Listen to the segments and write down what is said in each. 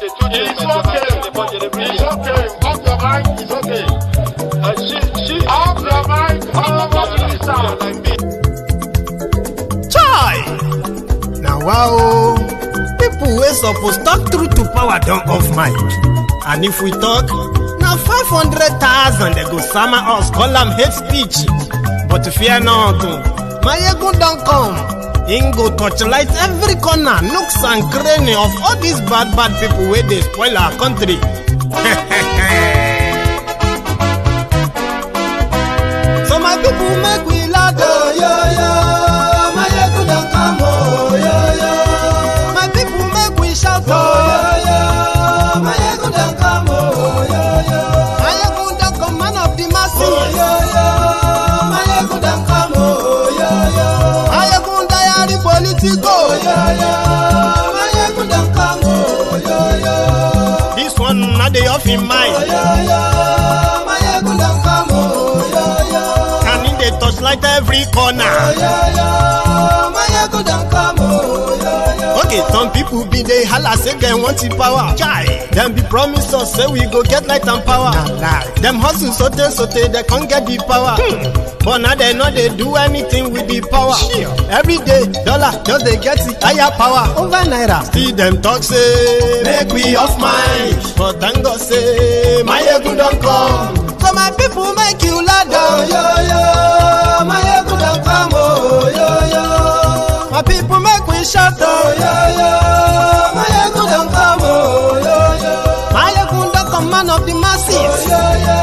It's okay. It's okay. Off your mic. It's okay. Off your mic. Chai! Now wow, people wey suppose talk truth to power don't off mic. And if we talk, now 500,000 they go summer us, call them hate speech. But fear not, Maiyegun don't come. Him go torchlight every corner, nooks and cranny of all these bad people where they spoil our country. So my people make we laugh, oh, yo yo. Maiyegun don't come, oh, yo yo. My people make we shout, oh, yo yo. Maiyegun don't come, oh, yo yo. Maiyegun don't come, man of the masses, oh, yo yo. Maiyegun don't come, oh, yo yo. Maiyegun diary politico, oh, yo yo. Maiyegun don't come, oh, yo yo. This one not the off in mind, oh, yo yo. Maiyegun don't come, oh, yo yo. Can in the touchlight every corner, oh, yo yo. Maiyegun don't come, oh, yo yo. Okay, some people be they holla say they want the power. Chai, them be promise us say we go get light and power. Nah. Them hustle sote they can't get the power. But now they know they do anything with the power. Sure. Every day, dollar just they get the higher power over naira. Still them talk say make we off mind. But thank God say Maiyegun don't come. So my people make you laugh, oh, yo yo. Maiyegun don't come, oh, yo yo. My people make we shout, oh, yo yo. Maiyegun don't come, oh, yo yo. Maiyegun don't come, man of the masses, oh, yo yo.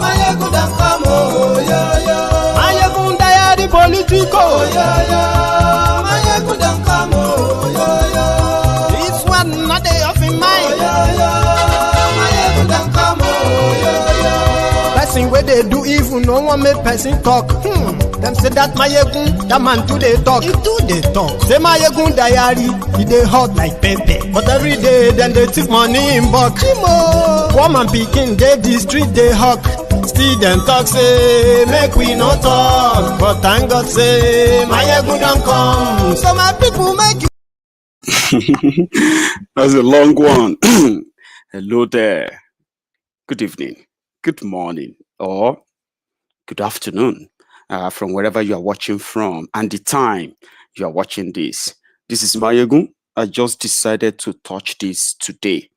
Maiyegun don't come, oh, yo yo. Maiyegun diary politico, oh, yo yo. Maiyegun don't come, oh, yo yo. This one not they off in mind, oh, yo yo. Maiyegun don't come, oh, yo yo. Person where they do evil, no one make person talk. Them say that Maiyegun, that man do they talk. He do they talk. Say Maiyegun diary, he dey hot like pepper. But every day, then they take money in bulk. Woman picking, they the street, they hawk. Still them talk, say, make we no talk. But thank God, say, Maiyegun don't come. So my people make you. That's a long one. Hello there. Good evening, good morning, or good afternoon. From wherever you are watching from and the time you are watching this. This is Maiyegun. I just decided to touch this today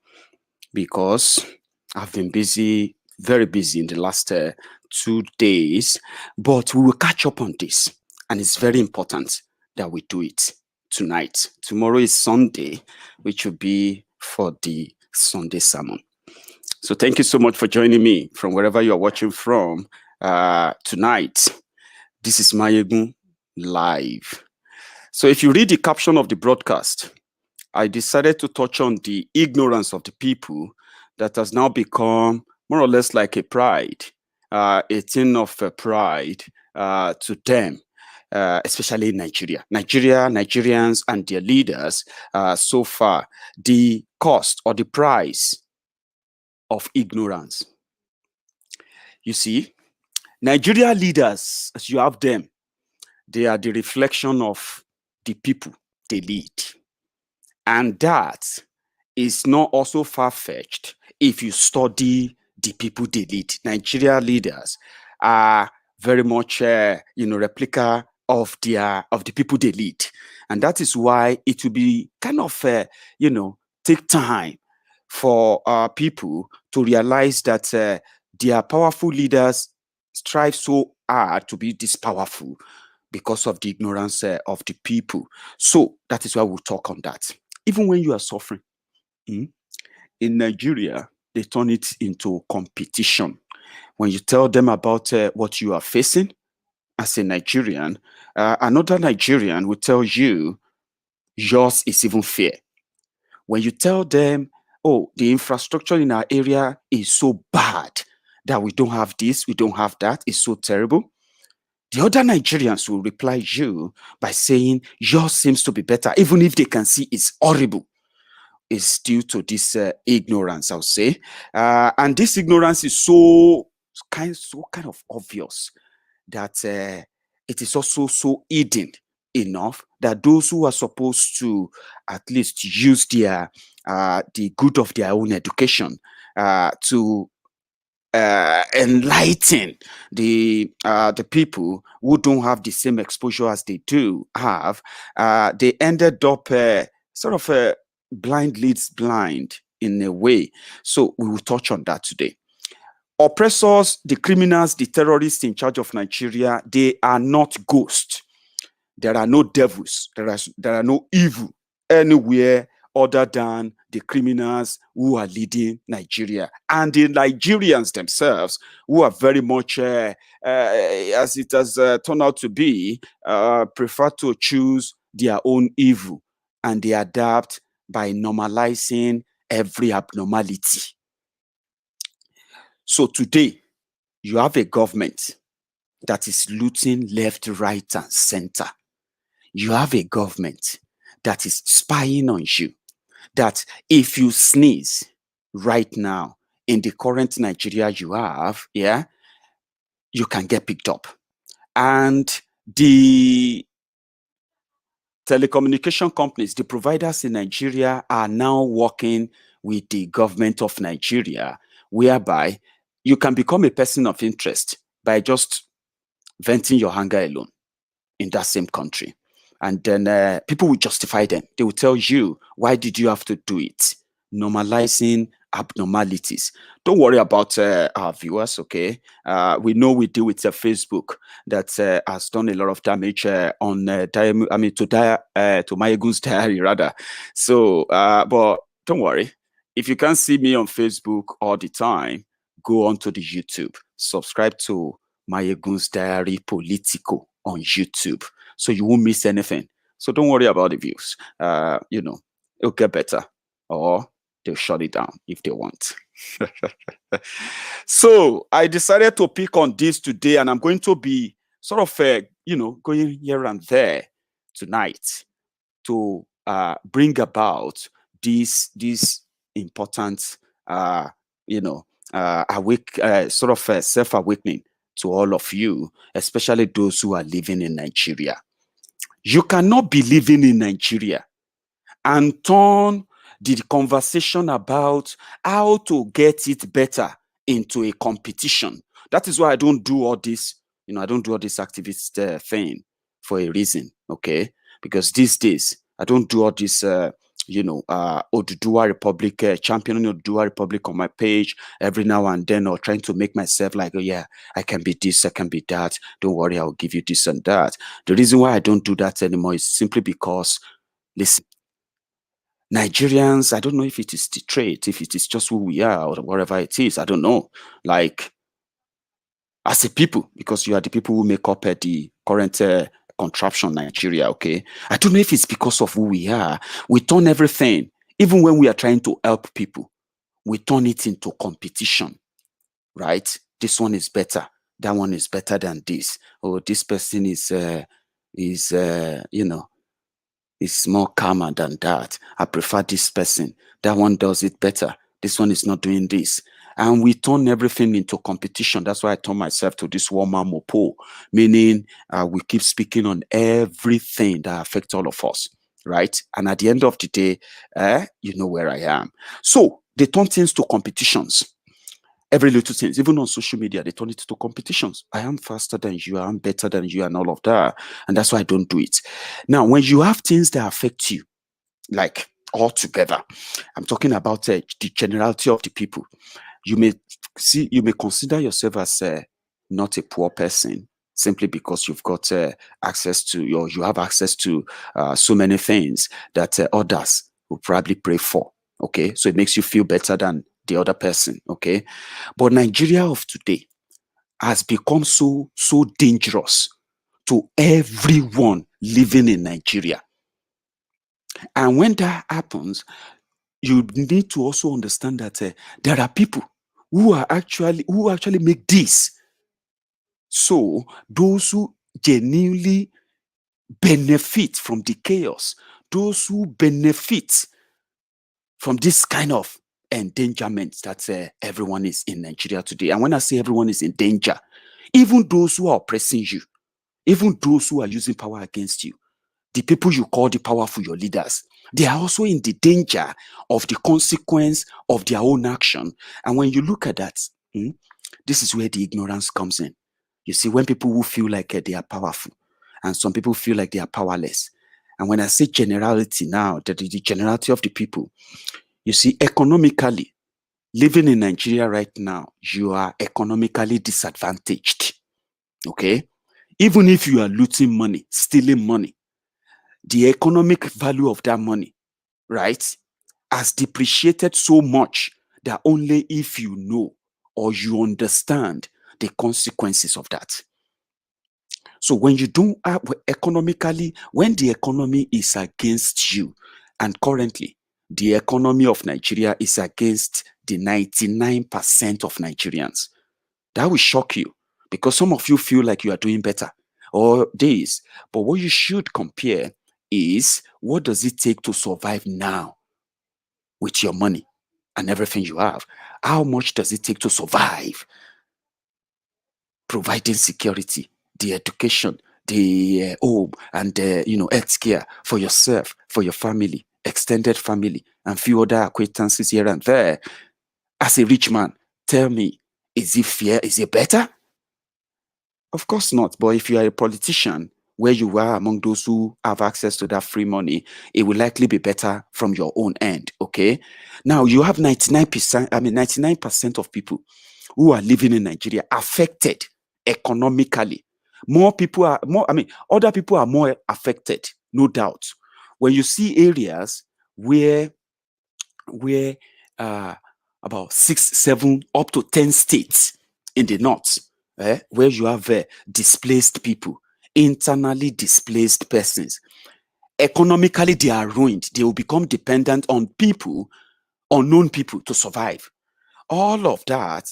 because I've been busy, very busy in the last 2 days, but we will catch up on this. And it's very important that we do it tonight. Tomorrow is Sunday, which will be for the Sunday sermon. So thank you so much for joining me from wherever you are watching from tonight. This is Maiyegun Live. So if you read the caption of the broadcast, I decided to touch on the ignorance of the people that has now become more or less like a pride, a thing of pride to them, especially in Nigeria. Nigerians and their leaders, so far, the cost or the price of ignorance. You see, Nigeria leaders, as you have them, they are the reflection of the people they lead. And that is not also far-fetched if you study the people they lead. Nigeria leaders are very much, replica of the people they lead. And that is why it will be kind of, take time for people to realize that their powerful leaders strive so hard to be this powerful because of the ignorance of the people. So that is why we'll talk on that. Even when you are suffering, in Nigeria, they turn it into competition. When you tell them about what you are facing as a Nigerian, another Nigerian will tell you yours is even fair. When you tell them, oh, the infrastructure in our area is so bad that we don't have this, we don't have that, it's so terrible, the other Nigerians will reply you by saying yours seems to be better, even if they can see it's horrible. It's due to this ignorance, I'll say. And this ignorance is so kind of obvious that it is also so hidden enough that those who are supposed to at least use their the good of their own education to enlighten the people who don't have the same exposure as they do have, they ended up sort of blind leads blind in a way. So we will touch on that today. Oppressors, the criminals, the terrorists in charge of Nigeria, they are not ghosts. There are no devils. There are no evil anywhere other than the criminals who are leading Nigeria and the Nigerians themselves, who are very much, as it has turned out to be, prefer to choose their own evil, and they adapt by normalizing every abnormality. So today, you have a government that is looting left, right, and center. You have a government that is spying on you, that if you sneeze right now in the current Nigeria you have, yeah, you can get picked up. And the telecommunication companies, the providers in Nigeria are now working with the government of Nigeria, whereby you can become a person of interest by just venting your anger alone in that same country. And then people will justify them. They will tell you, why did you have to do it? Normalizing abnormalities. Don't worry about our viewers, okay? We know we deal with Facebook that has done a lot of damage to Maiyegun's diary, rather. So, but don't worry. If you can't see me on Facebook all the time, go onto the YouTube. Subscribe to Maiyegun's Diary Politico on YouTube, so you won't miss anything. So don't worry about the views. It'll get better, or they'll shut it down if they want. So I decided to pick on this today, and I'm going to be sort of, going here and there tonight to bring about this important, self-awakening to all of you, especially those who are living in Nigeria. You cannot be living in Nigeria and turn the conversation about how to get it better into a competition. That is why I don't do all this, I don't do all this activist thing for a reason, okay? Because these days, I don't do all this Oduduwa Republic, championing Oduduwa Republic on my page every now and then, or trying to make myself like, oh yeah, I can be this, I can be that. Don't worry, I'll give you this and that. The reason why I don't do that anymore is simply because, listen, Nigerians, I don't know if it is the trait, if it is just who we are or whatever it is, I don't know. Like, as a people, because you are the people who make up the current contraption Nigeria, okay? I don't know if it's because of who we are. We turn everything, even when we are trying to help people, we turn it into competition, right? This one is better. That one is better than this. Oh, this person is more calmer than that. I prefer this person. That one does it better. This one is not doing this. And we turn everything into competition. That's why I turn myself to this one-man mopo, meaning we keep speaking on everything that affects all of us, right? And at the end of the day, you know where I am. So they turn things to competitions. Every little things, even on social media, they turn it to competitions. I am faster than you, I am better than you, and all of that. And that's why I don't do it. Now, when you have things that affect you, like all together, I'm talking about the generality of the people. You may consider yourself as not a poor person simply because you've got access to, you have access to so many things that others will probably pray for. Okay, so it makes you feel better than the other person. Okay, but Nigeria of today has become so dangerous to everyone living in Nigeria. And when that happens, you need to also understand that there are people who actually make this. So those who genuinely benefit from the chaos, those who benefit from this kind of endangerment that everyone is in Nigeria today. And when I say everyone is in danger, even those who are oppressing you, even those who are using power against you, the people you call the powerful, your leaders, they are also in the danger of the consequence of their own action. And when you look at that, this is where the ignorance comes in. You see, when people who feel like they are powerful, and some people feel like they are powerless. And when I say generality now, that is the generality of the people, you see, economically, living in Nigeria right now, you are economically disadvantaged. Okay? Even if you are looting money, stealing money, the economic value of that money, right, has depreciated so much that only if you know or you understand the consequences of that. So when you don't have economically, when the economy is against you, and currently the economy of Nigeria is against the 99% of Nigerians, that will shock you, because some of you feel like you are doing better or this. But what you should compare is, what does it take to survive now with your money and everything you have? How much does it take to survive? Providing security, the education, the home, and healthcare for yourself, for your family, extended family, and few other acquaintances here and there. As a rich man, tell me, is it fair? Is it better? Of course not. But if you are a politician, where you are among those who have access to that free money, it will likely be better from your own end. Okay. Now you have 99% of people who are living in Nigeria affected economically. Other people are more affected, no doubt. When you see areas where about 6, 7, up to 10 states in the north, where you have displaced people, internally displaced persons, economically they are ruined. They will become dependent on people, unknown people, to survive. All of that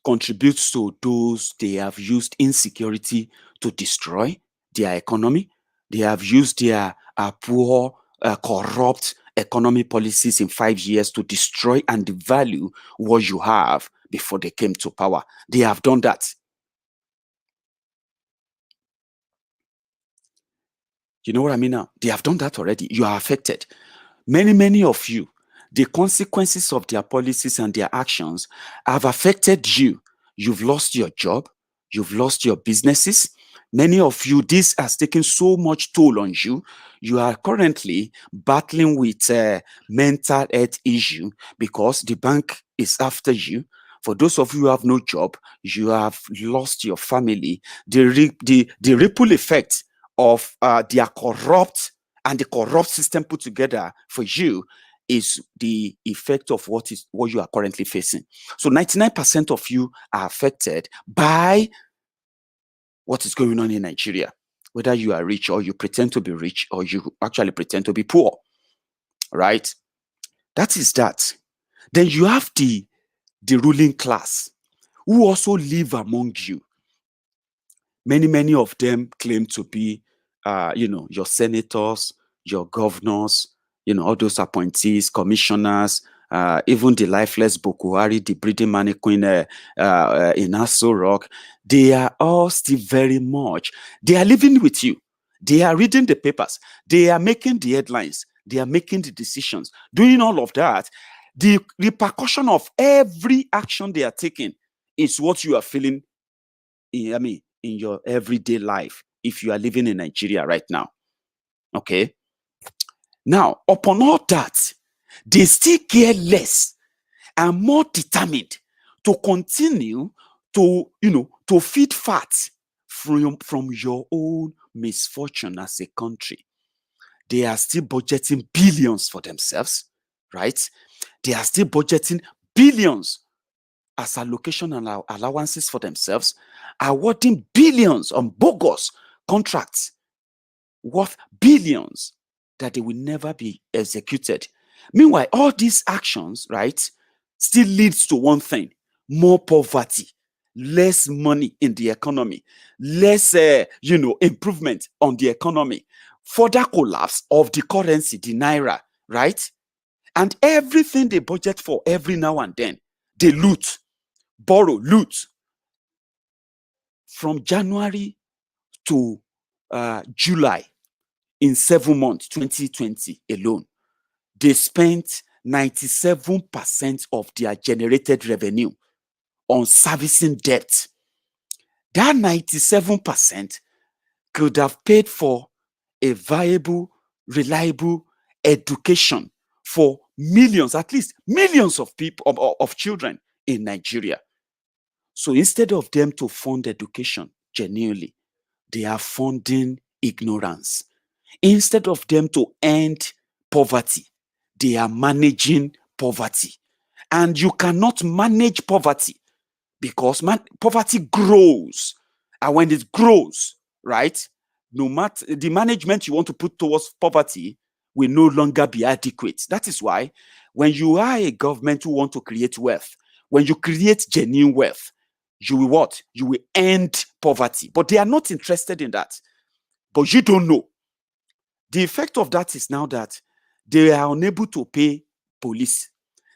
contributes to those they have used insecurity to destroy their economy. They have used their poor, corrupt economy policies in 5 years to destroy and devalue what you have before they came to power. They have done that. You know what I mean now? They have done that already. You are affected. Many of you, the consequences of their policies and their actions have affected you. You've lost your job. You've lost your businesses. Many of you, this has taken so much toll on you. You are currently battling with mental health issue because the bank is after you. For those of you who have no job, you have lost your family. The ripple effect of their corrupt and the corrupt system put together for you is the effect of what you are currently facing. So 99% of you are affected by what is going on in Nigeria, whether you are rich or you pretend to be rich or you actually pretend to be poor, right? That is that. Then you have the ruling class who also live among you. Many of them claim to be, your senators, your governors, all those appointees, commissioners, even the lifeless Bokuhari, the breeding mannequin in Aso Rock. They are all still very much, they are living with you. They are reading the papers. They are making the headlines. They are making the decisions. Doing all of that, the repercussion of every action they are taking is what you are feeling in your everyday life if you are living in Nigeria right now. Okay. Now, upon all that, they still care less and more determined to continue to feed fat from your own misfortune as a country. They are still budgeting billions for themselves, right? They are still budgeting billions as allocation and allowances for themselves, awarding billions on bogus contracts worth billions that they will never be executed. Meanwhile, all these actions, right, still leads to one thing: more poverty, less money in the economy, less, improvement on the economy, further collapse of the currency, the naira, right? And everything they budget for every now and then, they loot, borrow, loot. From January to July, in 7 months, 2020 alone, they spent 97% of their generated revenue on servicing debt. That 97% could have paid for a viable, reliable education for millions, at least millions of people, of children in Nigeria. So instead of them to fund education genuinely, they are funding ignorance. Instead of them to end poverty, they are managing poverty. And you cannot manage poverty because poverty grows. And when it grows, right, no matter the management you want to put towards poverty will no longer be adequate. That is why when you are a government who want to create wealth, when you create genuine wealth, you will what? You will end poverty. But they are not interested in that. But you don't know. The effect of that is now that they are unable to pay police.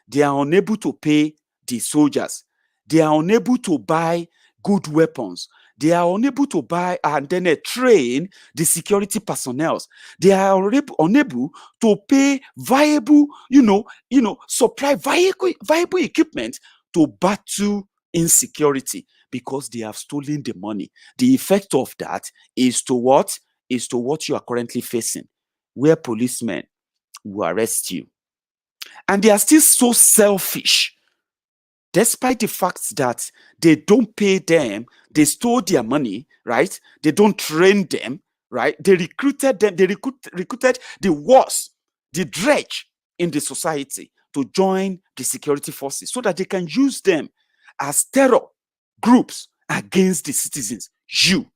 They are unable to pay the soldiers. They are unable to buy good weapons. They are unable to buy and then train the security personnel. They are unable to pay viable, supply viable equipment to battle insecurity because they have stolen the money. The effect of that is to what? Is to what you are currently facing, where policemen will arrest you. And they are still so selfish, despite the fact that they don't pay them, they stole their money, right? They don't train them, right? They recruited them, they recruited the worst, the dredge in the society to join the security forces so that they can use them as terror groups against the citizens. You,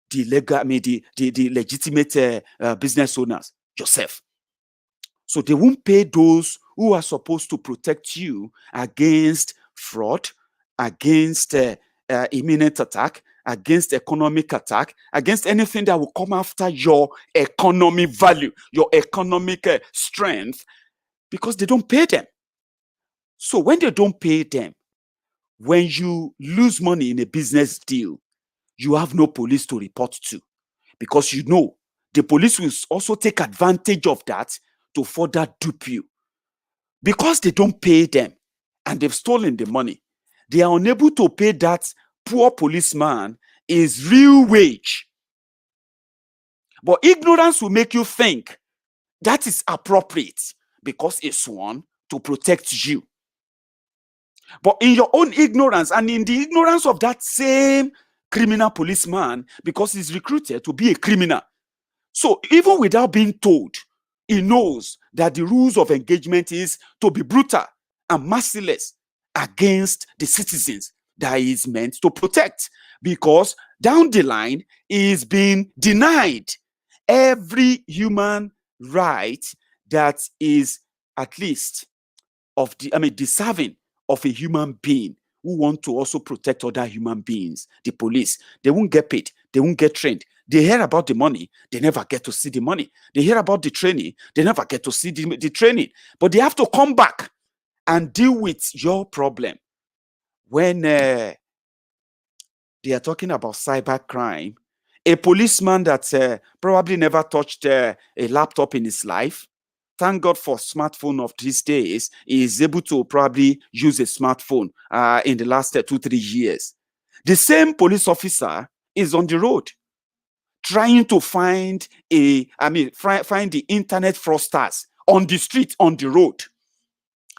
the legitimate business owners, yourself. So they won't pay those who are supposed to protect you against fraud, against imminent attack, against economic attack, against anything that will come after your economic value, your economic strength, because they don't pay them. So when they don't pay them, when you lose money in a business deal, you have no police to report to, because you know the police will also take advantage of that to further dupe you. Because they don't pay them and they've stolen the money, they are unable to pay that poor policeman his real wage. But ignorance will make you think that is appropriate because it's sworn to protect you. But in your own ignorance and in the ignorance of that same criminal policeman, because he's recruited to be a criminal, so even without being told, he knows that the rules of engagement is to be brutal and merciless against the citizens that he is meant to protect, because down the line he is being denied every human right that is at least deserving of a human being who want to also protect other human beings. The police, they won't get paid, they won't get trained. They hear about the money, they never get to see the money. They hear about the training, they never get to see the training. But they have to come back and deal with your problem. When they are talking about cyber crime, a policeman that probably never touched a laptop in his life, thank God for smartphone of these days, he is able to probably use a smartphone in the last 2-3 years. The same police officer is on the road trying to find find the internet fraudsters on the street, on the road.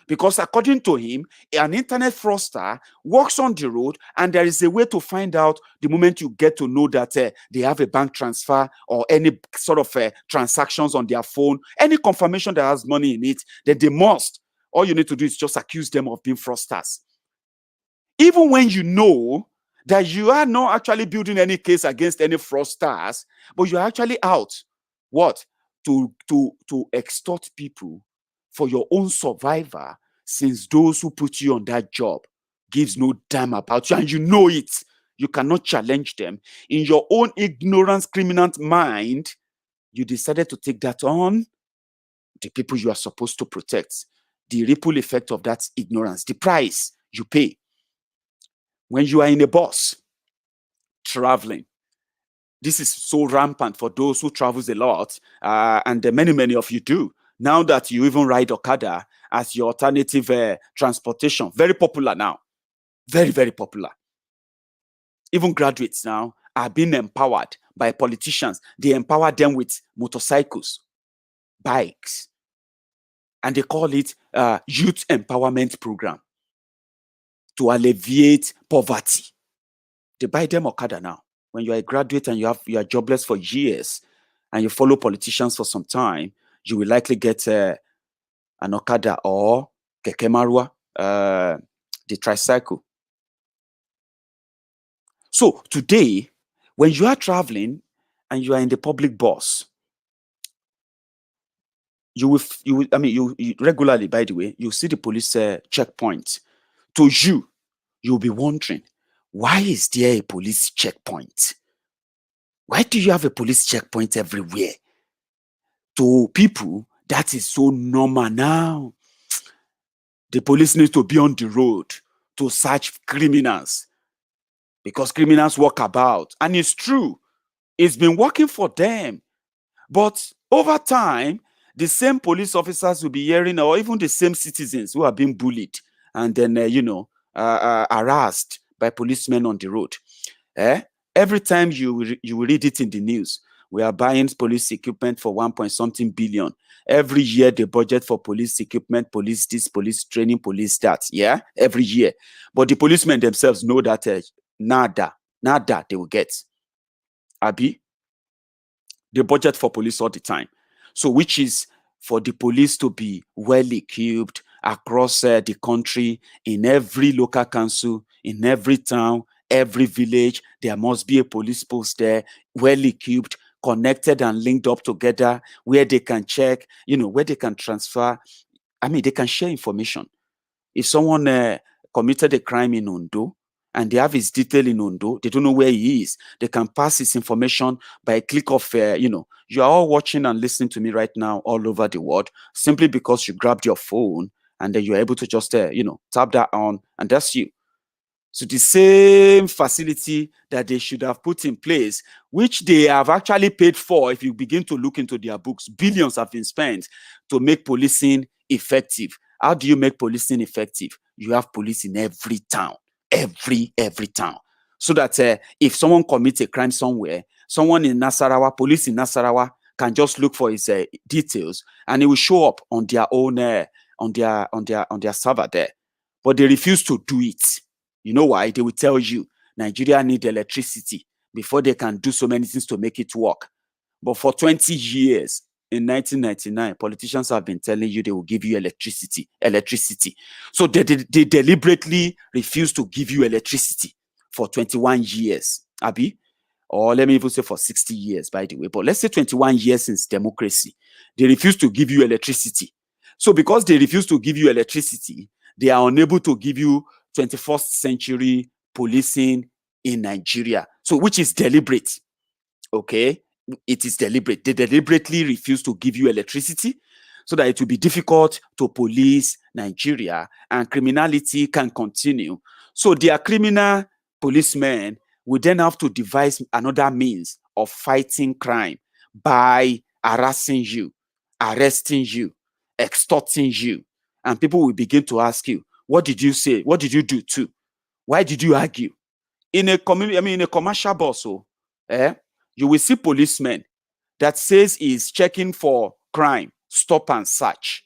Because according to him, an internet fraudster walks on the road, and there is a way to find out the moment you get to know that they have a bank transfer or any sort of transactions on their phone, any confirmation that has money in it, then they must. All you need to do is just accuse them of being fraudsters. Even when you know that you are not actually building any case against any fraudsters, but you are actually out, what? To extort people for your own survival, since those who put you on that job gives no damn about you, and you know it. You cannot challenge them. In your own ignorance, criminal mind, you decided to take that on the people you are supposed to protect. The ripple effect of that ignorance, the price you pay. When you are in a bus traveling, this is so rampant for those who travels a lot, and many of you do. Now that you even ride Okada as your alternative transportation, very popular now, very popular. Even graduates now are being empowered by politicians. They empower them with motorcycles, bikes, and they call it youth empowerment program to alleviate poverty. They buy them Okada now. When you are a graduate and you are jobless for years and you follow politicians for some time, you will likely get an Okada or Keke Marwa, the tricycle. So today, when you are traveling and you are in the public bus, you regularly, by the way, you see the police checkpoint. To you'll be wondering, why is there a police checkpoint? Why do you have a police checkpoint everywhere? To people, that is so normal now. The police need to be on the road to search criminals because criminals walk about. And it's true. It's been working for them. But over time, the same police officers will be hearing, or even the same citizens who are being bullied and then, harassed by policemen on the road. Every time you read it in the news, we are buying police equipment for 1.something billion. Every year, the budget for police equipment, police this, police training, police that. Yeah, every year. But the policemen themselves know that nada they will get. Abi, the budget for police all the time. So, which is for the police to be well equipped across the country, in every local council, in every town, every village, there must be a police post there, well equipped, connected and linked up together, where they can check, where they can transfer. They can share information. If someone committed a crime in Ondo and they have his detail in Ondo, they don't know where he is, they can pass his information by a click of, you are all watching and listening to me right now all over the world, simply because you grabbed your phone and then you're able to just, tap that on, and that's you. So the same facility that they should have put in place, which they have actually paid for, if you begin to look into their books, billions have been spent to make policing effective. How do you make policing effective? You have police in every town, every town. So that if someone commits a crime somewhere, someone in Nasarawa, police in Nasarawa can just look for his details and it will show up on their own, on their server there. But they refuse to do it. You know why? They will tell you Nigeria need electricity before they can do so many things to make it work. But for 20 years, in 1999, politicians have been telling you they will give you electricity. So they deliberately refuse to give you electricity for 21 years, Abi. Or let me even say for 60 years, by the way. But let's say 21 years since democracy. They refuse to give you electricity. So because they refuse to give you electricity, they are unable to give you 21st century policing in Nigeria. So which is deliberate. Okay? It is deliberate. They deliberately refuse to give you electricity so that it will be difficult to police Nigeria and criminality can continue. So their criminal policemen will then have to devise another means of fighting crime by harassing you, arresting you, extorting you. And people will begin to ask you, what did you say? What did you do too? Why did you argue? In a community, in a commercial bus, you will see policemen that says is checking for crime, stop and search.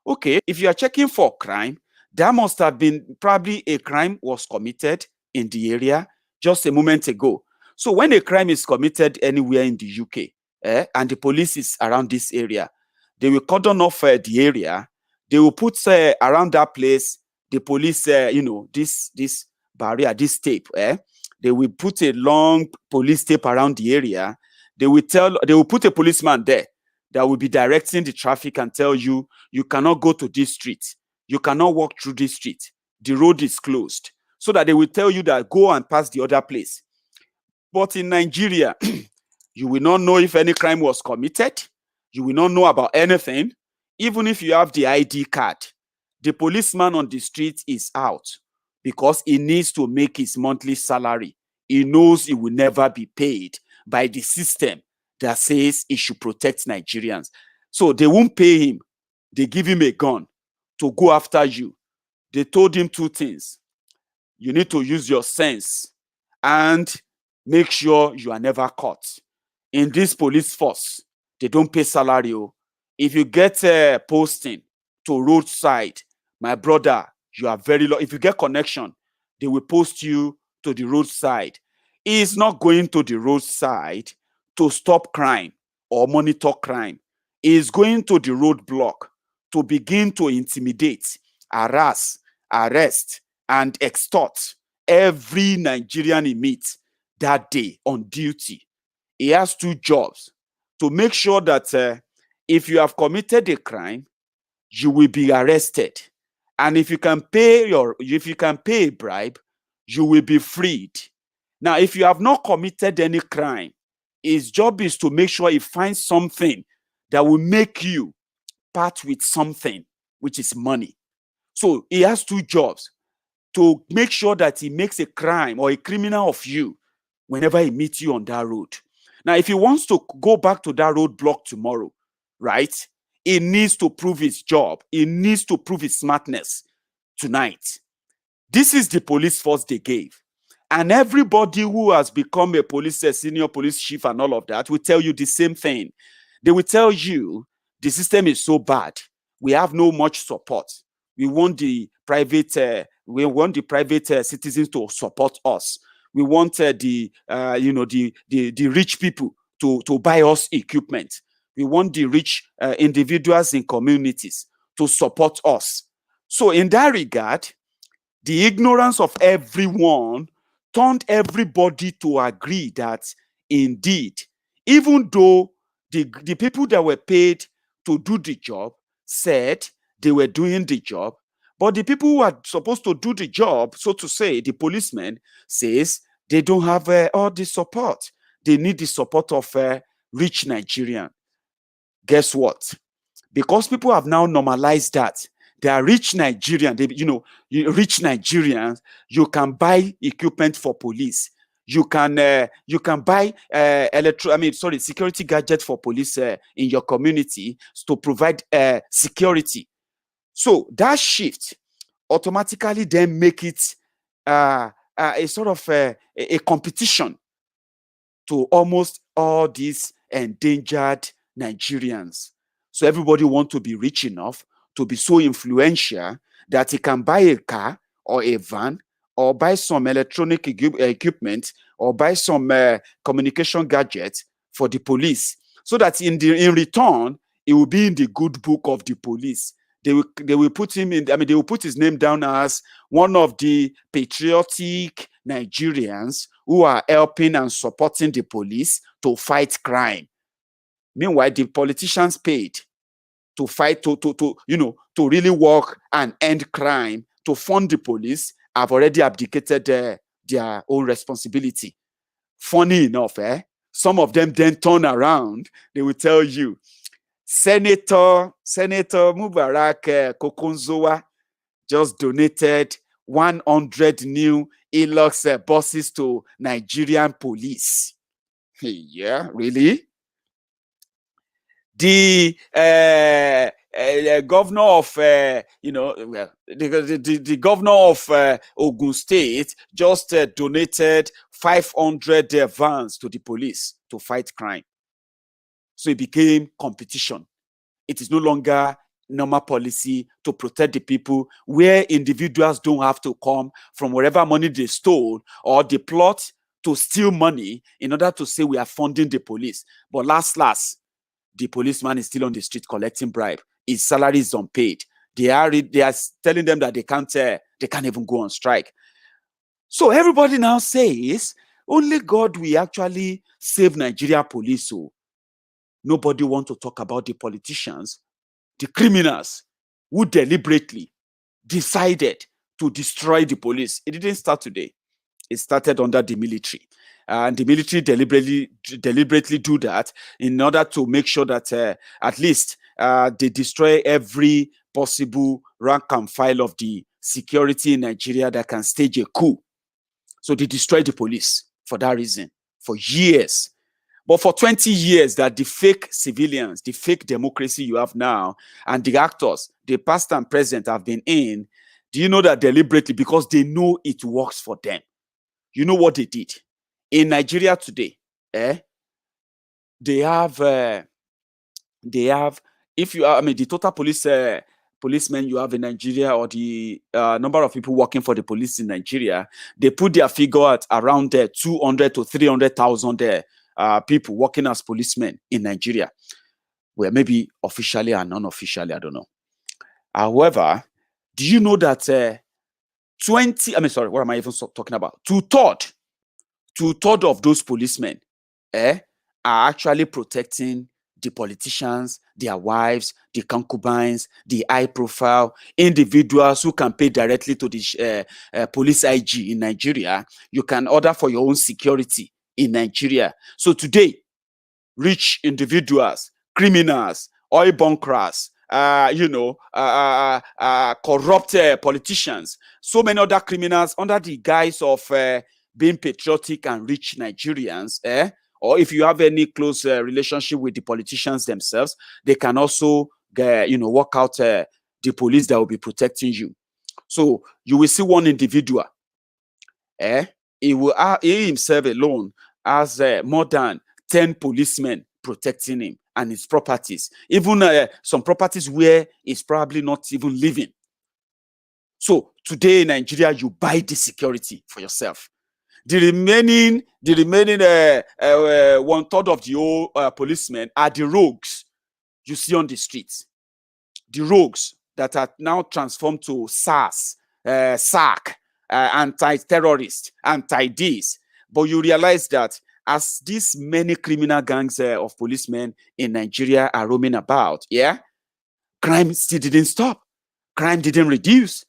Okay, if you are checking for crime, there must have been probably a crime was committed in the area just a moment ago. So when a crime is committed anywhere in the UK, and the police is around this area, they will cordon off the area. They will put around that place the police, this barrier, this tape. They will put a long police tape around the area. They will put a policeman there that will be directing the traffic and tell you, you cannot go to this street. You cannot walk through this street. The road is closed. So that they will tell you that go and pass the other place. But in Nigeria, you will not know if any crime was committed. You will not know about anything. Even if you have the ID card, the policeman on the street is out because he needs to make his monthly salary. He knows he will never be paid by the system that says he should protect Nigerians. So they won't pay him. They give him a gun to go after you. They told him two things. You need to use your sense and make sure you are never caught. In this police force, they don't pay salary. If you get a posting to roadside, my brother, you are very low. If you get connection, they will post you to the roadside. He is not going to the roadside to stop crime or monitor crime. He is going to the roadblock to begin to intimidate, harass, arrest, and extort every Nigerian he meets that day on duty. He has two jobs: to make sure that if you have committed a crime, you will be arrested, and if you can pay a bribe, you will be freed. Now, if you have not committed any crime, his job is to make sure he finds something that will make you part with something, which is money. So he has two jobs: to make sure that he makes a crime or a criminal of you whenever he meets you on that road. Now, if he wants to go back to that roadblock tomorrow, right, he needs to prove his job. He needs to prove his smartness tonight. This is the police force they gave. And everybody who has become a senior police chief and all of that will tell you the same thing. They will tell you the system is so bad. We have no much support. We want the private citizens to support us. We want the rich people to buy us equipment. We want the rich individuals in communities to support us. So in that regard, the ignorance of everyone turned everybody to agree that indeed, even though the people that were paid to do the job said they were doing the job, but the people who are supposed to do the job, so to say, the policemen, says they don't have all the support. They need the support of rich Nigerian. Guess what? Because people have now normalized that they are rich Nigerian. Rich Nigerians, you can buy equipment for police. You can buy security gadgets for police in your community to provide security. So that shift automatically then make it a sort of a competition to almost all these endangered Nigerians. So everybody wants to be rich enough to be so influential that he can buy a car or a van or buy some electronic equipment or buy some communication gadgets for the police, so that in return, it will be in the good book of the police. They will put him in. They will put his name down as one of the patriotic Nigerians who are helping and supporting the police to fight crime. Meanwhile, the politicians paid to fight to really work and end crime, to fund the police, have already abdicated their own responsibility. Funny enough, some of them then turn around. They will tell you, Senator Mubarak Kokonzowa just donated 100 new Hilux buses to Nigerian police. Yeah, really? The governor of the governor of Ogun State just donated 500 vans to the police to fight crime. So it became competition. It is no longer normal policy to protect the people, where individuals don't have to come from wherever money they stole or they plot to steal money in order to say we are funding the police. But last, the policeman is still on the street collecting bribe. His salary is unpaid. They are telling them that they can't even go on strike. So everybody now says only God will actually save Nigeria police. So nobody wants to talk about the politicians, the criminals who deliberately decided to destroy the police. It didn't start today. It started under the military. And the military deliberately do that in order to make sure that at least they destroy every possible rank and file of the security in Nigeria that can stage a coup. So they destroy the police for that reason, for years. But for 20 years, that the fake civilians, the fake democracy you have now, and the actors, the past and present, have been in, do you know that deliberately, because they know it works for them? You know what they did? In Nigeria today, they have, if you are, I mean, the total policemen you have in Nigeria, or the number of people working for the police in Nigeria, they put their figure at around 200 to 300,000 people working as policemen in Nigeria. Well, maybe officially and non-officially, I don't know. However, do you know that what am I even talking about? Two-thirds of those policemen are actually protecting the politicians, their wives, the concubines, the high-profile individuals who can pay directly to the police IG in Nigeria. You can order for your own security in Nigeria. So today, rich individuals, criminals, oil bunkers, corrupt politicians, so many other criminals under the guise of being patriotic and rich Nigerians, or if you have any close relationship with the politicians themselves, they can also, work out the police that will be protecting you. So you will see one individual, he himself alone has more than 10 policemen protecting him and his properties, even some properties where he's probably not even living. So today in Nigeria, you buy the security for yourself. The remaining 1/3 of the old policemen are the rogues you see on the streets. The rogues that are now transformed to SARS, SAC, anti-terrorist, anti-this. But you realize that as these many criminal gangs of policemen in Nigeria are roaming about, crime still didn't stop. Crime didn't reduce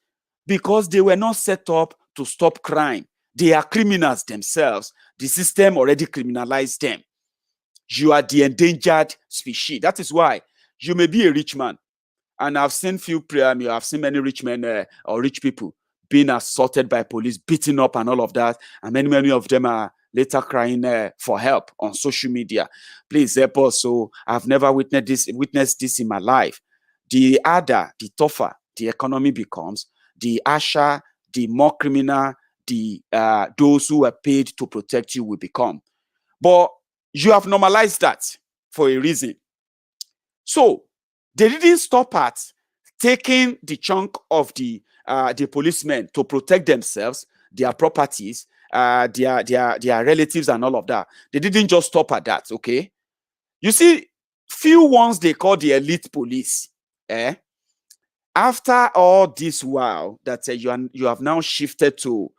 because they were not set up to stop crime. They are criminals themselves. The system already criminalized them. You are the endangered species. That is why you may be a rich man. And I've seen I've seen many rich men or rich people being assaulted by police, beaten up and all of that. And many of them are later crying for help on social media. Please help us. So I've never witnessed this in my life. The harder, the tougher the economy becomes, the harsher, the more criminal those who are paid to protect you will become. But you have normalized that for a reason. So they didn't stop at taking the chunk of the policemen to protect themselves, their properties, their relatives and all of that. They didn't just stop at that, okay? You see, few ones they call the elite police, after all this while that you have now shifted to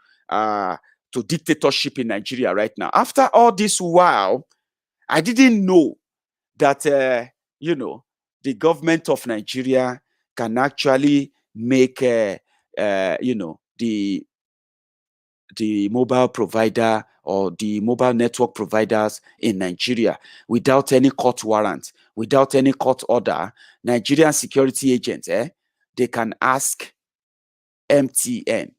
dictatorship in Nigeria right now. After all this while, I didn't know that the government of Nigeria can actually make the mobile provider or the mobile network providers in Nigeria without any court warrant, without any court order. Nigerian security agents, they can ask MTN,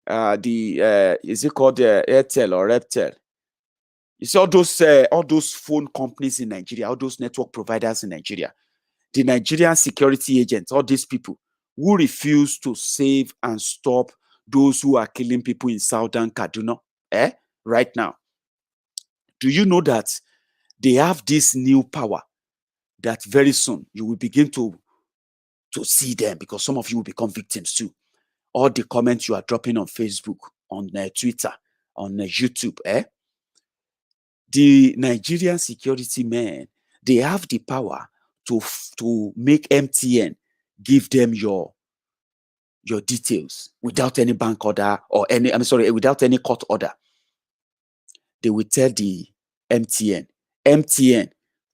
is it called Airtel or Reptel? You see all those phone companies in Nigeria, all those network providers in Nigeria, the Nigerian security agents, all these people who refuse to save and stop those who are killing people in Southern Kaduna, right now. Do you know that they have this new power that very soon you will begin to see them, because some of you will become victims too. All the comments you are dropping on Facebook, on Twitter, on YouTube, the Nigerian security men, they have the power to make MTN give them your details without any bank order or without any court order. They will tell the MTN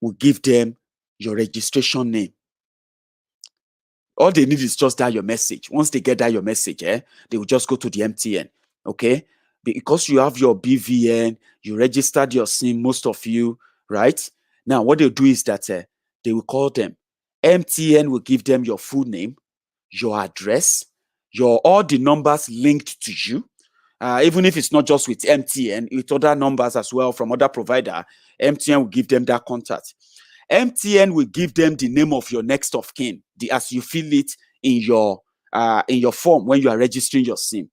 will give them your registration name. All they need is just dial your message. Once they get that your message, they will just go to the MTN, okay? Because you have your BVN, you registered your SIM, most of you, right? Now, what they'll do is that they will call them. MTN will give them your full name, your address, all the numbers linked to you, even if it's not just with MTN, with other numbers as well from other provider, MTN will give them that contact. MTN will give them the name of your next of kin, as you fill it in your form when you are registering your SIM.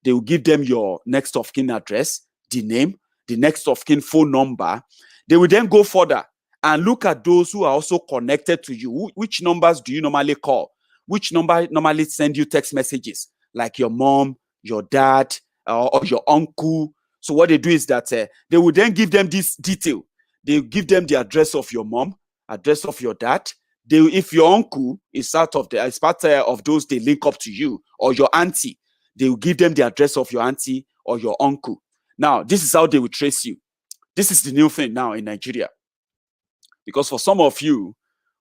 They will give them your next of kin address, the name, the next of kin phone number. They will then go further and look at those who are also connected to you. Which numbers do you normally call? Which number normally send you text messages? Like your mom, your dad, or your uncle. So what they do is that they will then give them this detail. They give them the address of your mom, address of your dad. If your uncle is part of those they link up to you, or your auntie, they will give them the address of your auntie or your uncle. Now, this is how they will trace you. This is the new thing now in Nigeria. Because for some of you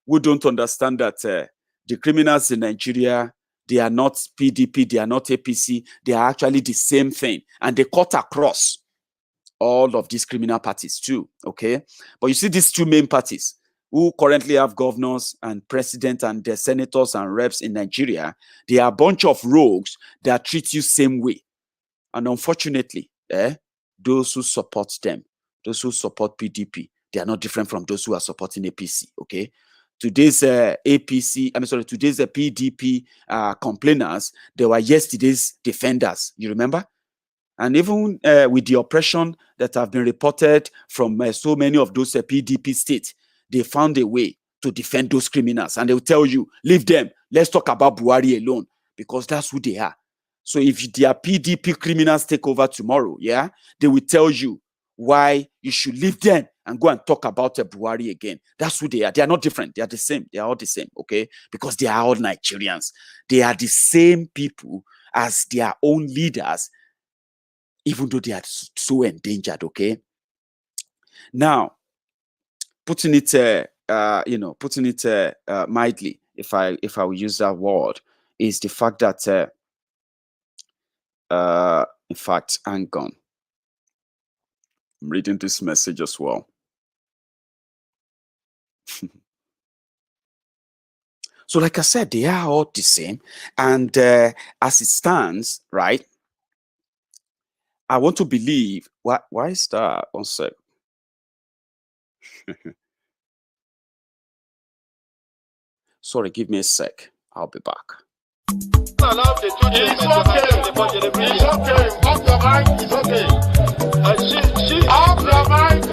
who don't understand that the criminals in Nigeria, they are not PDP, they are not APC, they are actually the same thing. And they cut across all of these criminal parties too, okay? But you see these two main parties who currently have governors and president and the senators and reps in Nigeria, they are a bunch of rogues that treat you same way. And unfortunately, those who support them, those who support PDP, they are not different from those who are supporting APC, okay? Today's today's PDP complainers, they were yesterday's defenders, you remember? And even with the oppression that have been reported from so many of those PDP states, they found a way to defend those criminals. And they will tell you, leave them, let's talk about Buhari alone, because that's who they are. So if their PDP criminals take over tomorrow, yeah, they will tell you why you should leave them and go and talk about Buhari again. That's who they are. They are not different. They are the same. They are all the same, okay? Because they are all Nigerians. They are the same people as their own leaders, even though they are so endangered, okay? Now, putting it mildly, if I will use that word, is the fact that in fact, hang on. I'm reading this message as well. So like I said, they are all the same. And as it stands, right, I want to believe, why is that? One sec. Sorry, give me a sec. I'll be back. It's okay. It's okay. Off your mind. It's okay. She off your mind.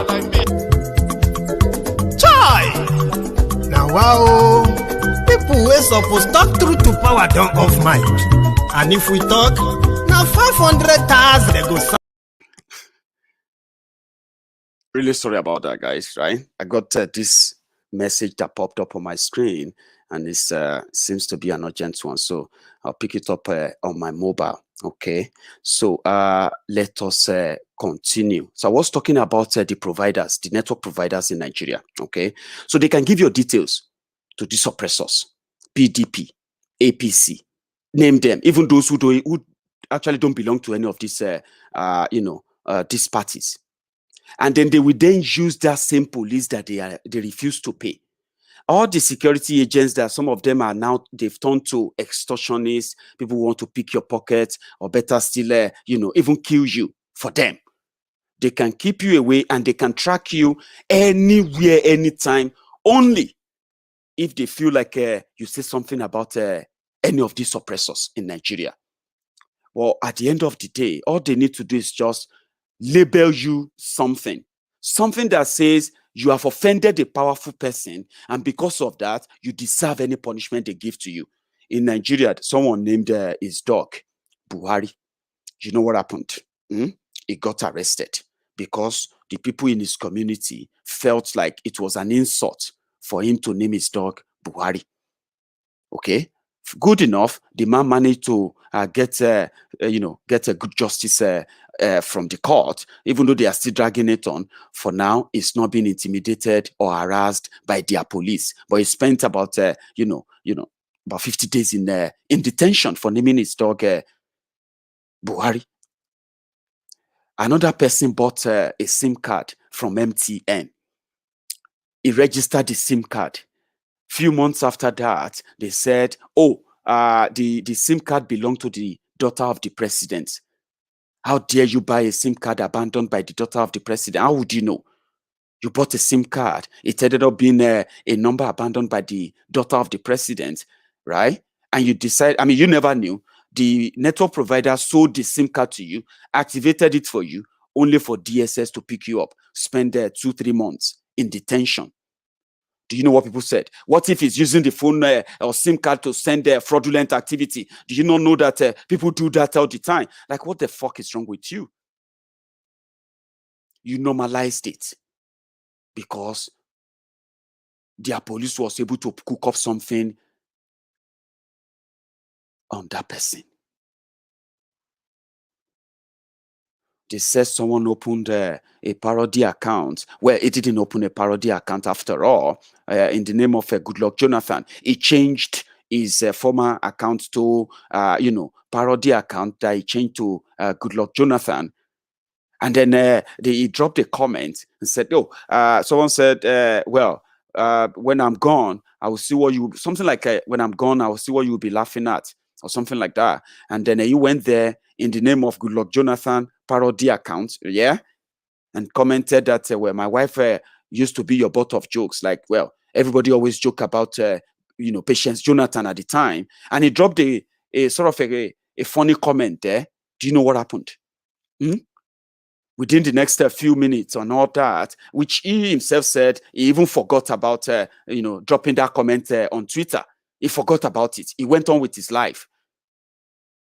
Like me. Chai! Now wow, people wey suppose talk truth to power don off mic. And if we talk, now 500,000 they go. Really sorry about that, guys, right? I got this message that popped up on my screen, and it seems to be an urgent one. So I'll pick it up on my mobile. Okay, so let us continue. So I was talking about the providers, the network providers in Nigeria. Okay, so they can give your details to these oppressors, PDP, APC, name them, even those who actually don't belong to any of these, these parties. And then they will then use that same police that they refuse to pay. All the security agents that some of them are now, they've turned to extortionists, people who want to pick your pocket, or better still, even kill you for them. They can keep you away and they can track you anywhere, anytime, only if they feel like you say something about any of these oppressors in Nigeria. Well, at the end of the day, all they need to do is just label you something that says you have offended a powerful person, and because of that, you deserve any punishment they give to you. In Nigeria, someone named his dog Buhari. You know what happened? He got arrested because the people in his community felt like it was an insult for him to name his dog Buhari. Okay, good enough. The man managed to get a good justice from the court, even though they are still dragging it on. For now, it's not being intimidated or harassed by their police. But he spent about about 50 days in detention for naming his dog Buhari. Another person bought a SIM card from MTN. He registered the SIM card. Few months after that, they said, the SIM card belonged to the daughter of the president. How dare you buy a SIM card abandoned by the daughter of the president? How would you know? You bought a SIM card. It ended up being a number abandoned by the daughter of the president, right? And you decide, I mean, you never knew. The network provider sold the SIM card to you, activated it for you, only for DSS to pick you up, spend 2-3 months in detention. Do you know what people said? What if he's using the phone or SIM card to send fraudulent activity? Do you not know that people do that all the time? Like, what the fuck is wrong with you? You normalized it because their police was able to cook up something on that person. They said someone opened a parody account. Well, it didn't open a parody account after all. In the name of Goodluck Jonathan, he changed his former account to, parody account that he changed to Goodluck Jonathan. And then he dropped a comment and said, "Oh, someone said, when I'm gone, I will see what you," something like, "when I'm gone, I will see what you will be laughing at," or something like that. And then he went there in the name of Goodluck Jonathan parody account, yeah, and commented that, "Well, my wife used to be your butt of jokes." Like, well, everybody always joke about, Patience Jonathan at the time. And he dropped a sort of a funny comment there. Do you know what happened? Within the next few minutes on all that, which he himself said he even forgot about, dropping that comment on Twitter. He forgot about it. He went on with his life.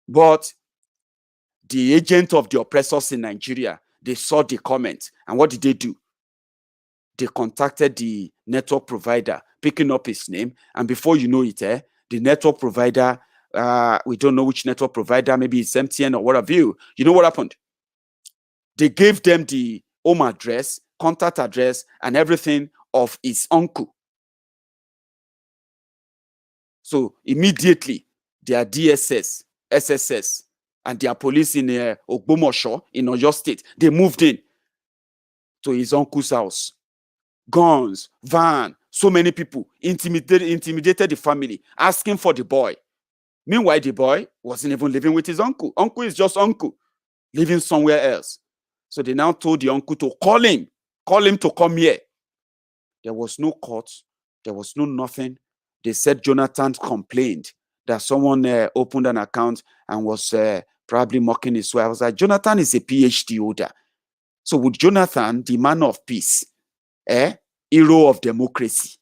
But the agent of the oppressors in Nigeria, they saw the comment. And what did they do? They contacted the network provider, picking up his name. And before you know it, the network provider, we don't know which network provider, maybe it's MTN or whatever. You know what happened? They gave them the home address, contact address, and everything of his uncle. So immediately, their DSS, SSS, and their police in Ogbomoso, in Oyo State, they moved in to his uncle's house. Guns, van, so many people intimidated the family, asking for the boy. Meanwhile, the boy wasn't even living with his uncle. Uncle is just uncle, living somewhere else. So they now told the uncle to call him to come here. There was no court. There was no nothing. They said Jonathan complained that someone opened an account and was probably mocking his wife. I was like, Jonathan is a PhD holder. So would Jonathan, the man of peace, hero of democracy,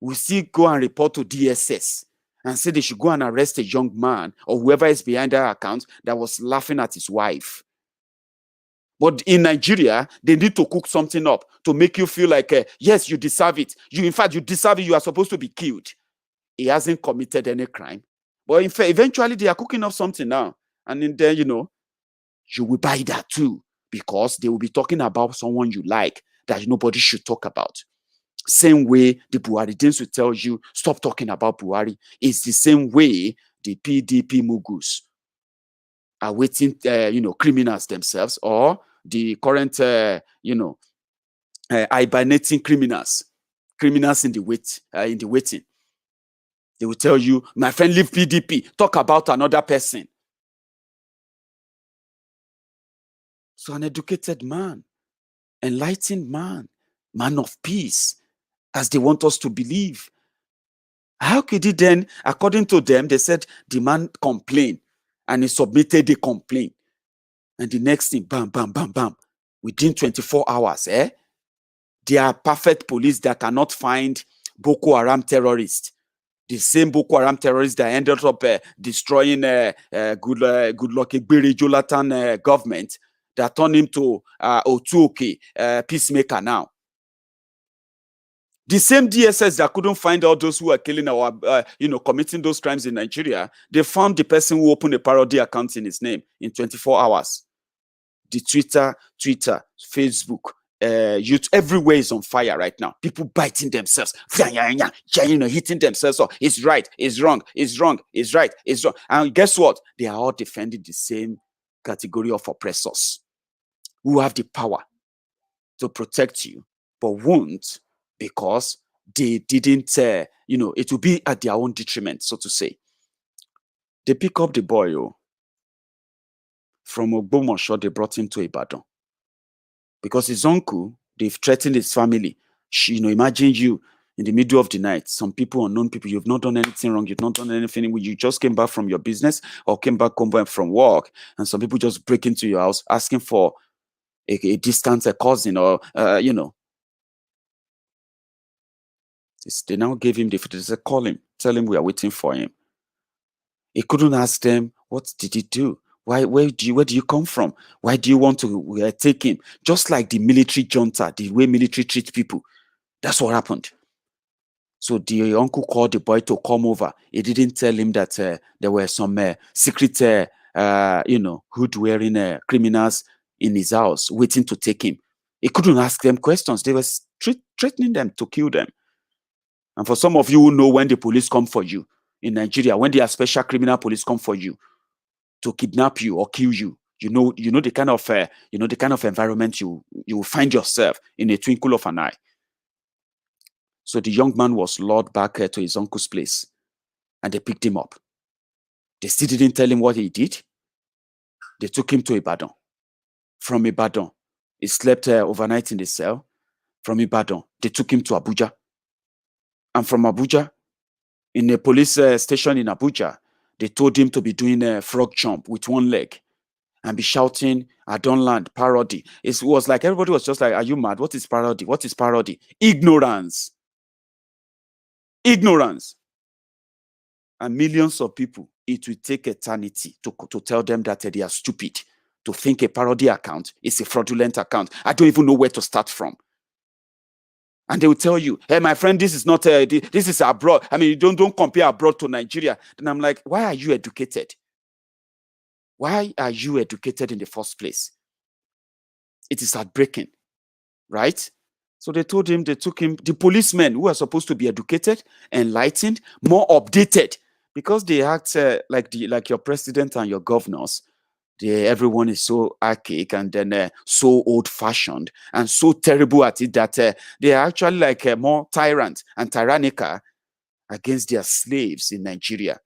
will still go and report to DSS and say they should go and arrest a young man or whoever is behind that account that was laughing at his wife? But in Nigeria, they need to cook something up to make you feel like, yes, you deserve it. In fact, you deserve it. You are supposed to be killed. He hasn't committed any crime. But in fact, eventually, they are cooking up something now. And in there, you will buy that too. Because they will be talking about someone you like that nobody should talk about. Same way the Buharidins will tell you, stop talking about Buhari. It's the same way the PDP mugus are waiting, criminals themselves, or the current, hibernating criminals in the waiting. They will tell you, my friend, leave PDP, talk about another person. So an educated man, enlightened man of peace, as they want us to believe. How could he then, according to them, they said the man complained and he submitted a complaint. And the next thing, bam, bam, bam, bam, within 24 hours, they are perfect police that cannot find Boko Haram terrorists. The same Boko Haram terrorists that ended up destroying Goodluck Ebere Jonathan government, that turned him to Otuoke, peacemaker now. The same DSS that couldn't find all those who are killing our, committing those crimes in Nigeria, they found the person who opened a parody account in his name in 24 hours. The Twitter, Facebook, youth, everywhere is on fire right now. People biting themselves, hitting themselves. Oh, it's right, it's wrong, it's wrong, it's right, it's wrong. And guess what? They are all defending the same category of oppressors who have the power to protect you, but won't, because they didn't, it will be at their own detriment, so to say. They pick up the boy, From Ogbomoso, they brought him to Ibadan. Because his uncle, they've threatened his family. Imagine you in the middle of the night, some people, unknown people, you've not done anything wrong, you've not done anything, you just came back from your business or came back home from work, and some people just break into your house asking for a distant cousin or, They now gave him they said, call him, tell him we are waiting for him. He couldn't ask them, what did he do? Where do you come from? Why do you want to take him? Just like the military junta, the way military treat people. That's what happened. So the uncle called the boy to come over. He didn't tell him that there were some secret, hood-wearing criminals in his house waiting to take him. He couldn't ask them questions. They were threatening them to kill them. And for some of you who know, when the police come for you in Nigeria, when the special criminal police come for you to kidnap you or kill you, you know the kind of environment you will find yourself in a twinkle of an eye. So the young man was lured back to his uncle's place, and they picked him up. They still didn't tell him what he did. They took him to Ibadan. From Ibadan, he slept overnight in the cell. From Ibadan, they took him to Abuja. And from Abuja, in a police station in Abuja, they told him to be doing a frog jump with one leg and be shouting, "I don't land," parody. It was like everybody was just like, are you mad? What is parody? What is parody? Ignorance. Ignorance. And millions of people, it will take eternity to tell them that they are stupid, to think a parody account is a fraudulent account. I don't even know where to start from. And they will tell you, hey, my friend, this is not, this is abroad. I mean, don't compare abroad to Nigeria. Then I'm like, why are you educated? Why are you educated in the first place? It is heartbreaking, right? So they took him, the policemen who are supposed to be educated, enlightened, more updated, because they act like your president and your governors. Everyone is so archaic and then so old-fashioned and so terrible at it that they are actually like more tyrant and tyrannical against their slaves in Nigeria.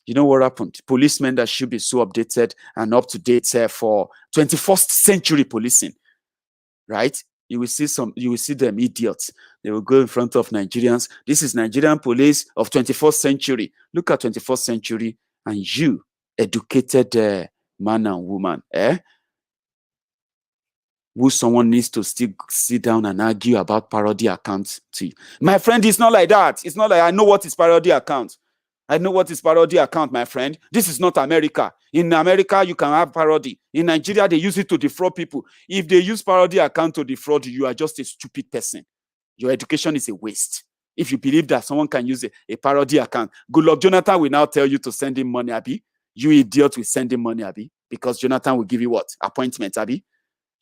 You know what happened? Policemen that should be so updated and up to date for 21st century policing, right? You will see them idiots. They will go in front of Nigerians. This is Nigerian police of 21st century. Look at 21st century, and you, educated man and woman, who someone needs to still sit down and argue about parody accounts to you. My friend, it's not like that. It's not like, I know what is parody account. I know what is parody account, my friend. This is not America. In America, you can have parody. In Nigeria, they use it to defraud people. If they use parody account to defraud you, you are just a stupid person. Your education is a waste. If you believe that someone can use a parody account, Goodluck Jonathan will now tell you to send him money, Abi. You idiot will send him money, Abi, because Jonathan will give you what? Appointment, Abi.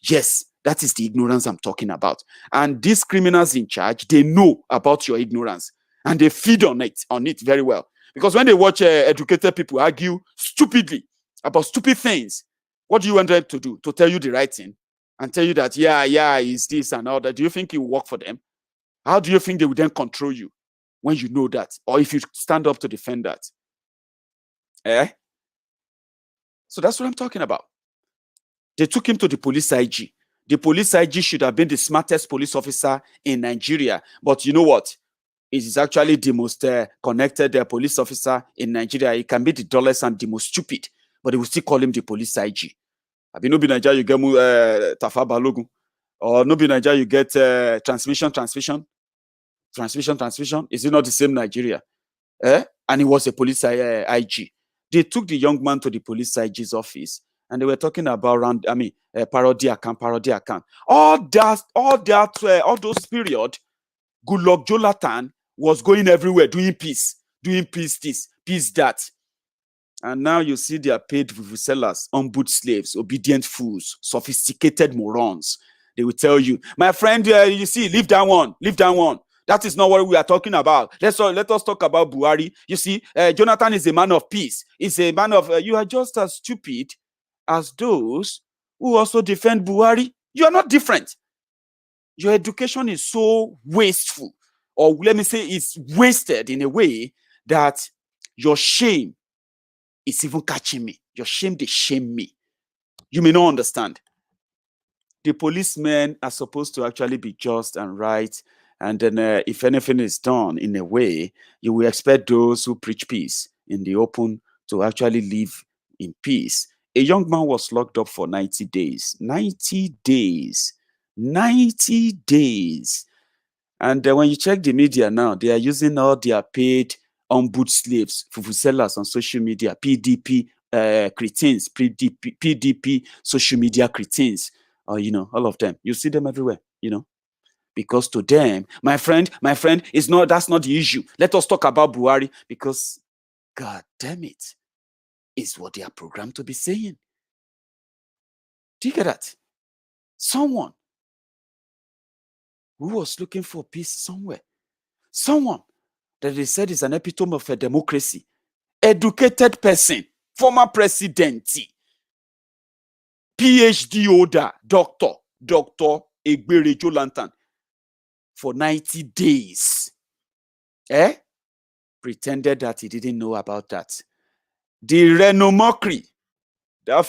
Yes, that is the ignorance I'm talking about. And these criminals in charge, they know about your ignorance and they feed on it very well. Because when they watch educated people argue stupidly about stupid things, what do you want them to do? To tell you the right thing and tell you that, yeah, it's this and all that. Do you think it will work for them? How do you think they will then control you when you know that? Or if you stand up to defend that? So that's what I'm talking about. They took him to the police IG. The police IG should have been the smartest police officer in Nigeria. But you know what? It is actually the most connected police officer in Nigeria. He can be the dullest and the most stupid, but they will still call him the police IG. I mean, no be Nigeria, you get Tafa Balogun. Or no be Nigeria, you get transmission. Is it not the same Nigeria? And he was a police IG. They took the young man to the police IG's office, and they were talking about parody account. All those period, Goodluck Jonathan was going everywhere doing peace this, peace that. And now you see they are paid sellers, unboot slaves, obedient fools, sophisticated morons. They will tell you, my friend, you see, leave that one. That is not what we are talking about. Let us talk about Buhari. You see, Jonathan is a man of peace. He's a man of, you are just as stupid as those who also defend Buhari. You are not different. Your education is so wasteful, or let me say it's wasted in a way that your shame is even catching me. Your shame, they shame me. You may not understand. The policemen are supposed to actually be just and right. And then if anything is done in a way, you will expect those who preach peace in the open to actually live in peace. A young man was locked up for 90 days. 90 days. 90 days. And when you check the media now, they are using all their paid ombud slaves, fufu sellers on social media, PDP cretins, PDP social media cretins, all of them. You see them everywhere, because to them, my friend, that's not the issue. Let us talk about Buhari, because God damn it, is what they are programmed to be saying. Do you get that? Someone who was looking for peace somewhere, someone that they said is an epitome of a democracy, educated person, former president, PhD holder, Dr. Egberejo Lantern, for 90 days, pretended that he didn't know about that. The Reno mockery, that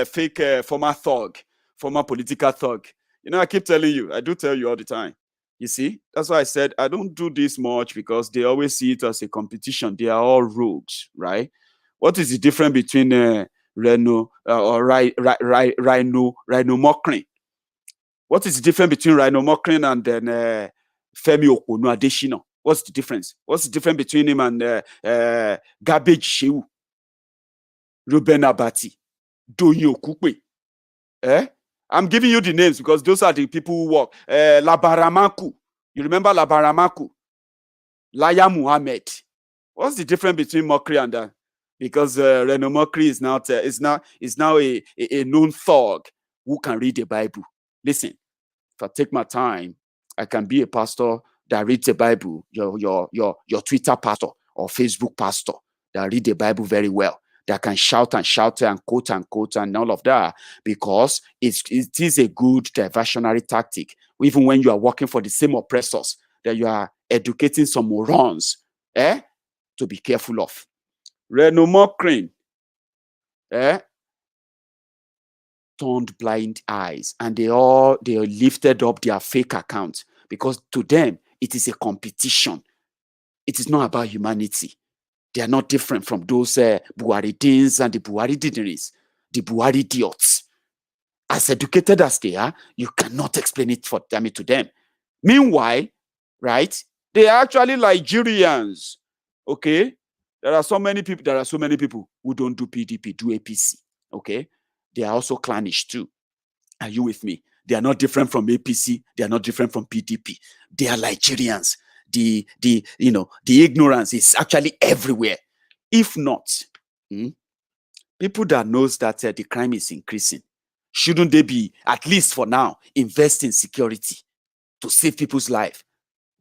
fake former thug, former political thug. I keep telling you, I do tell you all the time. You see, that's why I said I don't do this much, because they always see it as a competition. They are all rogues, right? What is the difference between Reno or Rhino mockery? What is the difference between Rhino mockery and then Femi Okonu Adesina? What's the difference? What's the difference between him and Garbage Shehu, Ruben Abati, Doyin Okupe? I'm giving you the names because those are the people who work. Labaramaku. You remember Labaramaku? Laya Muhammad. What's the difference between mockery and that? Because Reno mockery is now a known thug who can read the Bible. Listen, if I take my time, I can be a pastor that reads the Bible, your Twitter pastor or Facebook pastor that read the Bible very well, that can shout and quote and all of that, because it is a good diversionary tactic, even when you are working for the same oppressors, that you are educating some morons to be careful of. Reno mockery turned blind eyes, and they lifted up their fake accounts, because to them it is a competition. It is not about humanity. They are not different from those Buharidins and the Buharidinaries, the Buhari idiots. As educated as they are, you cannot explain it to them. Meanwhile, right, they are actually Nigerians. Okay, there are so many people who don't do PDP, do APC. Okay, they are also clannish too. Are you with me? They are not different from APC. They are not different from PDP. They are Nigerians. The ignorance is actually everywhere. If not, people that knows that the crime is increasing, shouldn't they be, at least for now, invest in security to save people's life?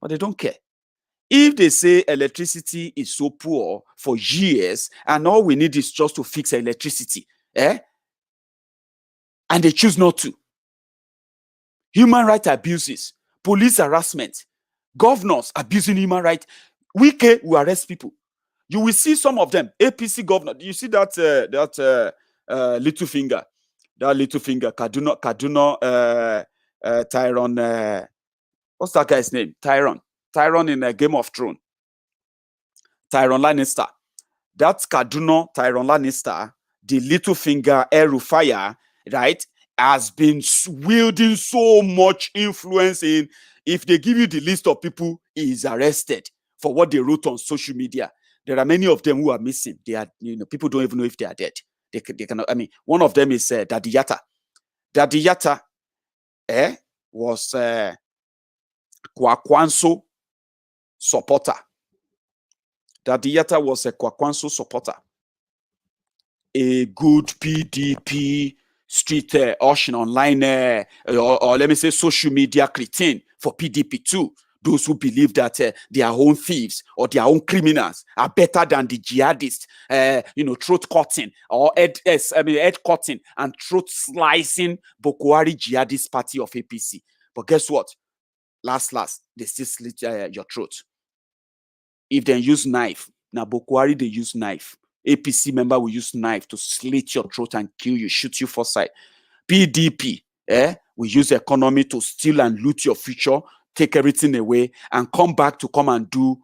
But they don't care. If they say electricity is so poor for years and all we need is just to fix electricity, and they choose not to. Human rights abuses, police harassment, governors abusing human rights. Wike will arrest people. You will see some of them. APC governor. You see that little finger, Kaduna, Tyrone. What's that guy's name? Tyrone in Game of Thrones. Tyrone Lannister. That's Kaduna, Tyrone Lannister. The little finger, El-Rufai, right, has been wielding so much influence in. If they give you the list of people he is arrested for what they wrote on social media, there are many of them who are missing. They are, people don't even know if they are dead. They cannot. I mean, one of them is Daddy Yatta. Daddy Yatta was Kwakwanso supporter. Daddy Yatta was a Kwakwanso supporter. A good PDP street ocean online or let me say social media cretin for PDP too. Those who believe that their own thieves or their own criminals are better than the jihadists, throat cutting or head cutting and throat slicing Boko Haram jihadist party of APC. But guess what? Last, they still slit your throat. If they use knife, now Boko Haram they use knife. APC member will use knife to slit your throat and kill you, shoot you foresight. PDP will use economy to steal and loot your future, take everything away, and come back to come and do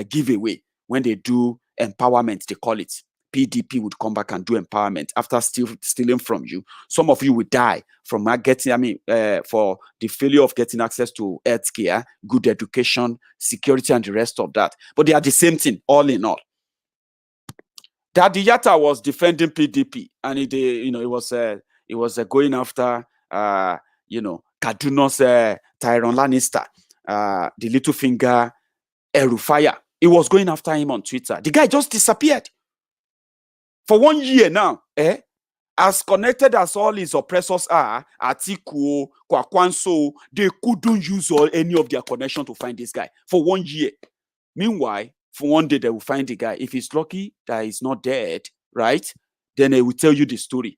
giveaway. When they do empowerment, they call it. PDP would come back and do empowerment after stealing from you. Some of you will die from getting, for the failure of getting access to healthcare, good education, security, and the rest of that. But they are the same thing, all in all. Daddy Yatta was defending PDP, and it was going after, Kaduna's Tyrone Lannister, the little finger, Erufaya. It was going after him on Twitter. The guy just disappeared. For 1 year now, as connected as all his oppressors are, Atiku, Kwakwanso, they couldn't use any of their connection to find this guy for 1 year. Meanwhile, for one day, they will find the guy. If he's lucky that he's not dead, right, then they will tell you the story.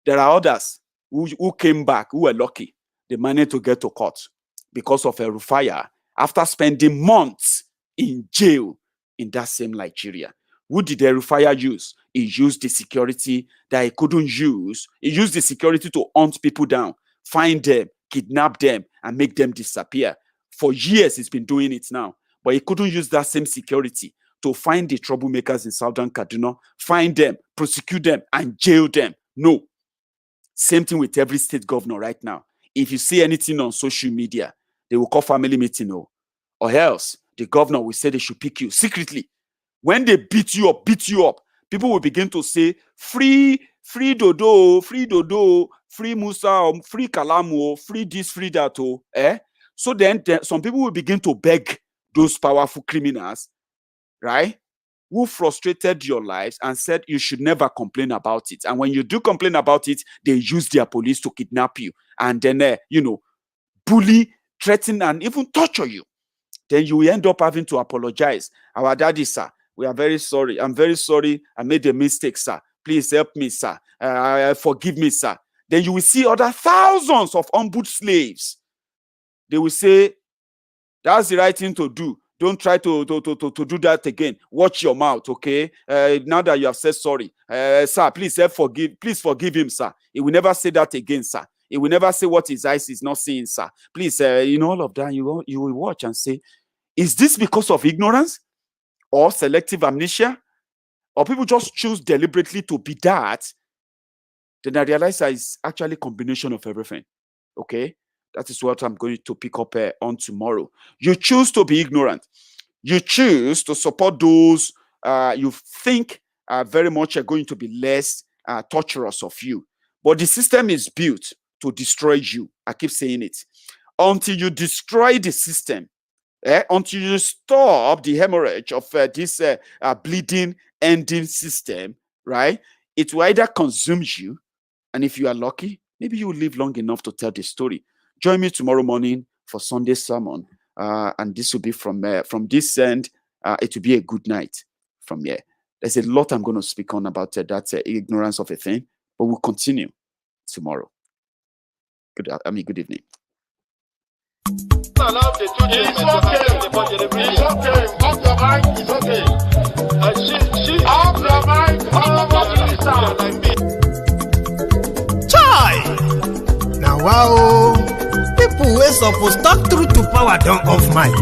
There are others who came back, who were lucky. They managed to get to court because of a Rufaya after spending months in jail in that same Nigeria. Who did the Rufaya use? He used the security that he couldn't use. He used the security to hunt people down, find them, kidnap them, and make them disappear. For years, he's been doing it now. But he couldn't use that same security to find the troublemakers in Southern Kaduna, find them, prosecute them, and jail them. No. Same thing with every state governor right now. If you see anything on social media, they will call family meeting, or else the governor will say they should pick you secretly. When they beat you up, people will begin to say, free Dodo, free Musa, free Kalamu, free this, free that. So then some people will begin to beg those powerful criminals, right, who frustrated your lives and said you should never complain about it. And when you do complain about it, they use their police to kidnap you and then, bully, threaten, and even torture you. Then you will end up having to apologize. Our daddy, sir, we are very sorry. I'm very sorry. I made a mistake, sir. Please help me, sir. Forgive me, sir. Then you will see other thousands of humbled slaves. They will say, that's the right thing to do. Don't try to do that again. Watch your mouth, okay? Now that you have said sorry, sir, please forgive him, sir. He will never say that again, sir. He will never say what his eyes is not seeing, sir. Please, all of that, you will watch and say, is this because of ignorance or selective amnesia? Or people just choose deliberately to be that? Then I realize that it's actually a combination of everything, okay? That is what I'm going to pick up on tomorrow. You choose to be ignorant. You choose to support those you think very much are going to be less torturous of you. But the system is built to destroy you. I keep saying it. Until you destroy the system, until you stop the hemorrhage of this bleeding, ending system, right? It will either consume you, and if you are lucky, maybe you will live long enough to tell the story. Join me tomorrow morning for Sunday sermon, and this will be from this end. It will be a good night from here. There's a lot I'm going to speak on about that ignorance of a thing, but we'll continue tomorrow. Good evening. It's okay. Off your mind. It's okay. Off your mind. Chai! Now, wow. People wey suppose talk truth to power don't off mic.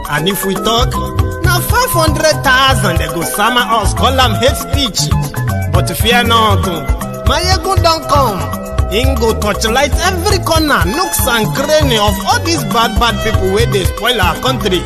And if we talk, now 500,000 they go summer us, call them hate speech. But fear not, Maiyegun don't come. He go torchlight every corner, nooks and cranny of all these bad people where they spoil our country.